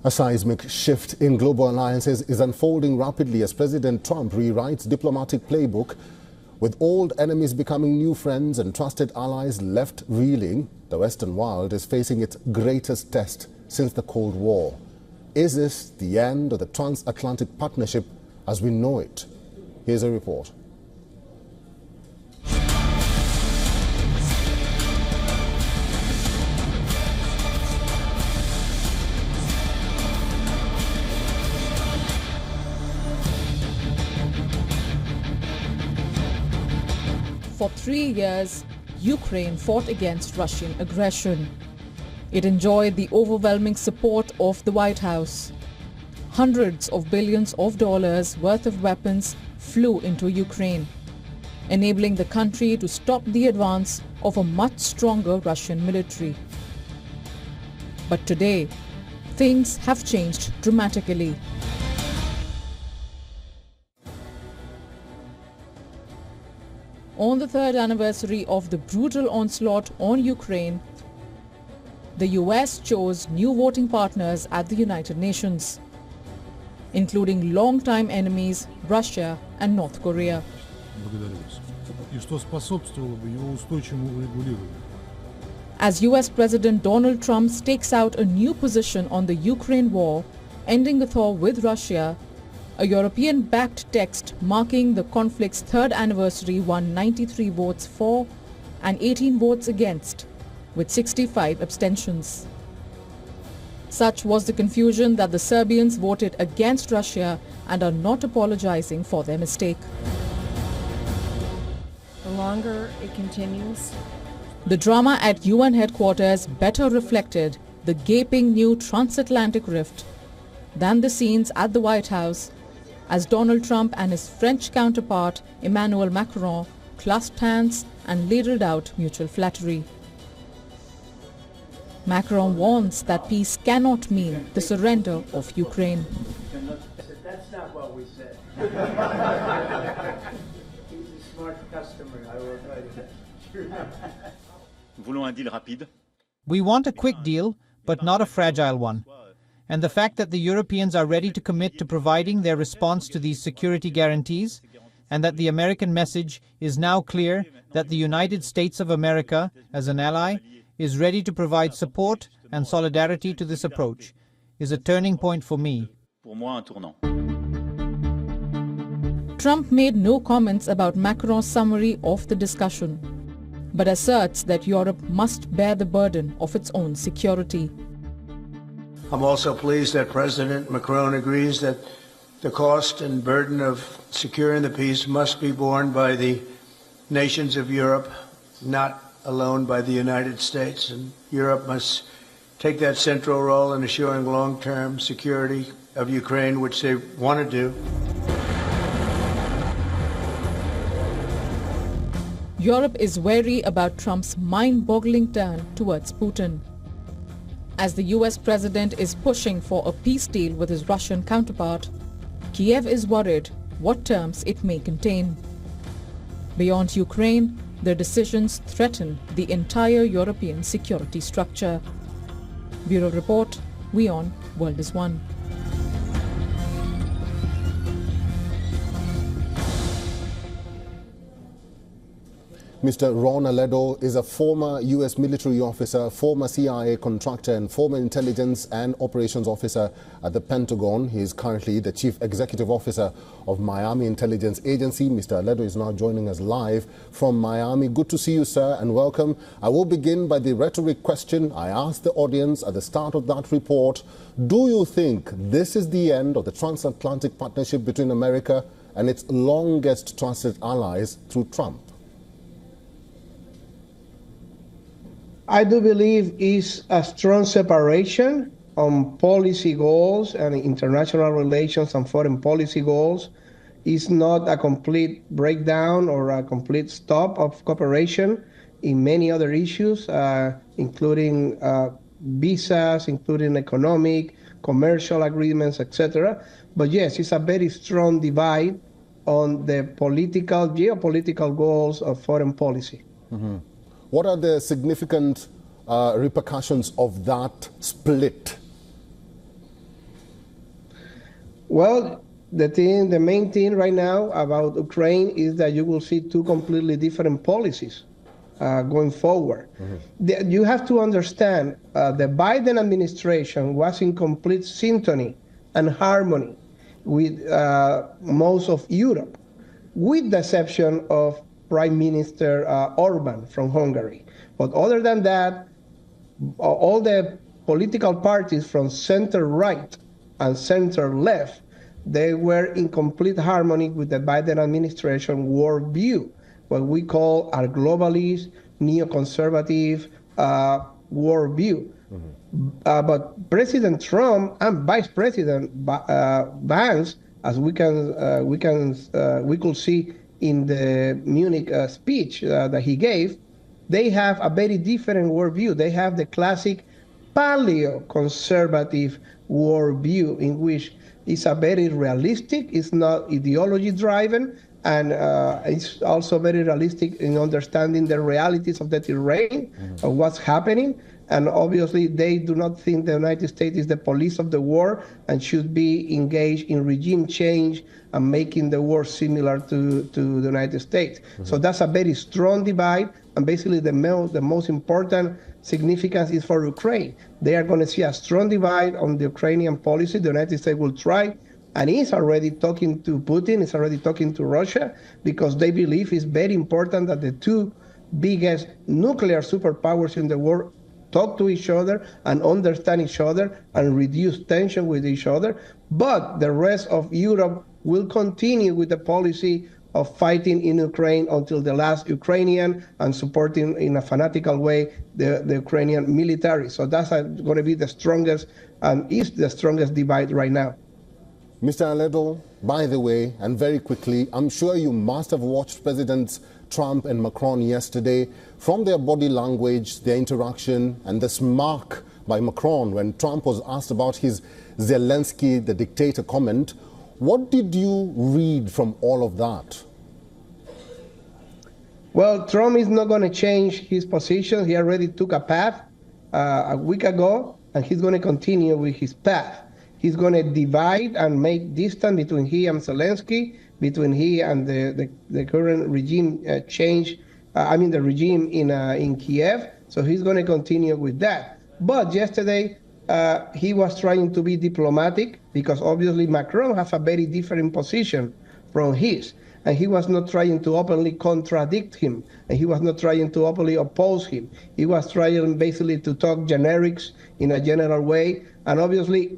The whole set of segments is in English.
A seismic shift in global alliances is unfolding rapidly as President Trump rewrites diplomatic playbook. With old enemies becoming new friends and trusted allies left reeling, the Western world is facing its greatest test since the Cold War. Is this the end of the transatlantic partnership as we know it? Here's a report. For 3 years, Ukraine fought against Russian aggression. It enjoyed the overwhelming support of the White House. Hundreds of billions of dollars worth of weapons flew into Ukraine, enabling the country to stop the advance of a much stronger Russian military. But today, things have changed dramatically. On the third anniversary of the brutal onslaught on Ukraine, the US chose new voting partners at the United Nations, including longtime enemies Russia and North Korea. As US President Donald Trump stakes out a new position on the Ukraine war, ending the war with Russia, a European-backed text marking the conflict's third anniversary won 93 votes for and 18 votes against, with 65 abstentions. Such was the confusion that the Serbians voted against Russia and are not apologizing for their mistake. The longer it continues, the drama at UN headquarters better reflected the gaping new transatlantic rift than the scenes at the White House as Donald Trump and his French counterpart Emmanuel Macron clasped hands and ladled out mutual flattery. Macron warns that peace cannot mean the surrender of Ukraine. That's not what we said. He's a smart customer, I will tell you. We want a quick deal, but not a fragile one. And the fact that the Europeans are ready to commit to providing their response to these security guarantees, and that the American message is now clear that the United States of America, as an ally, is ready to provide support and solidarity to this approach, is a turning point for me. Trump made no comments about Macron's summary of the discussion, but asserts that Europe must bear the burden of its own security. I'm also pleased that President Macron agrees that the cost and burden of securing the peace must be borne by the nations of Europe, not alone by the United States. And Europe must take that central role in assuring long-term security of Ukraine, which they want to do. Europe is wary about Trump's mind-boggling turn towards Putin. As the US president is pushing for a peace deal with his Russian counterpart, Kiev is worried what terms it may contain. Beyond Ukraine, their decisions threaten the entire European security structure. Bureau Report, WION World is One. Mr. Ron Aledo is a former U.S. military officer, former CIA contractor and former intelligence and operations officer at the Pentagon. He is currently the chief executive officer of Miami Intelligence Agency. Mr. Aledo is now joining us live from Miami. Good to see you, sir, and welcome. I will begin by the rhetoric question I asked the audience at the start of that report. Do you think this is the end of the transatlantic partnership between America and its longest trusted allies through Trump? I do believe it's a strong separation on policy goals and international relations and foreign policy goals. It's not a complete breakdown or a complete stop of cooperation in many other issues, including visas, including economic, commercial agreements, etc. But yes, it's a very strong divide on the political, geopolitical goals of foreign policy. Mm-hmm. What are the significant repercussions of that split? Well, the main thing right now about Ukraine is that you will see two completely different policies going forward. You have to understand the Biden administration was in complete synchrony and harmony with most of Europe, with the exception of Prime Minister Orban from Hungary. But other than that, all the political parties from center-right and center-left, they were in complete harmony with the Biden administration world view, what we call our globalist, neoconservative world view. But President Trump and Vice President Vance, as we could see in the Munich speech that he gave, they have a very different worldview. They have the classic paleo-conservative worldview, in which it's a very realistic, it's not ideology-driven, and it's also very realistic in understanding the realities of the terrain, of what's happening. And obviously, they do not think the United States is the police of the world and should be engaged in regime change and making the world similar to the United States. So that's a very strong divide. And basically, the most important significance is for Ukraine. They are going to see a strong divide on the Ukrainian policy. The United States will try, and is already talking to Putin, is already talking to Russia, because they believe it's very important that the two biggest nuclear superpowers in the world talk to each other and understand each other and reduce tension with each other. But the rest of Europe will continue with the policy of fighting in Ukraine until the last Ukrainian and supporting in a fanatical way the Ukrainian military. So that's going to be the strongest and is the strongest divide right now. Mr. Aledo, by the way, and very quickly, I'm sure you must have watched Presidents Trump and Macron yesterday. From their body language, their interaction, and the smirk by Macron when Trump was asked about his Zelensky, the dictator comment, what did you read from all of that? Well, Trump is not going to change his position. He already took a path a week ago, and he's going to continue with his path. He's going to divide and make distance between he and Zelensky, between he and the current regime change, the regime in Kiev. So he's going to continue with that. But yesterday, he was trying to be diplomatic, because obviously Macron has a very different position from his. And he was not trying to openly contradict him, and he was not trying to openly oppose him. He was trying basically to talk generics in a general way. And obviously,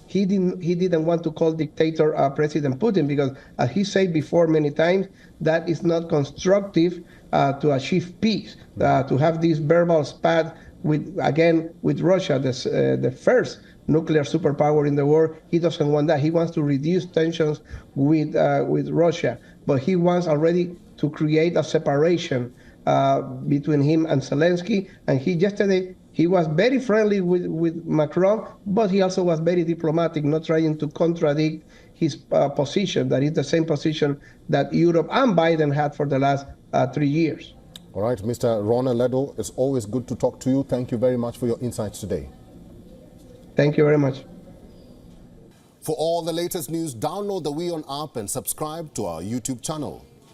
he didn't want to call dictator President Putin, because, as he said before many times, that is not constructive to achieve peace. To have this verbal spat with Russia, the first nuclear superpower in the world, he doesn't want that. He wants to reduce tensions with Russia, but he wants already to create a separation between him and Zelensky. And yesterday he was very friendly with Macron, but he also was very diplomatic, not trying to contradict his position. That is the same position that Europe and Biden had for the last 3 years. All right, Mr. Ron Aledo, it's always good to talk to you. Thank you very much for your insights today. Thank you very much. For all the latest news, download the WION app and subscribe to our YouTube channel.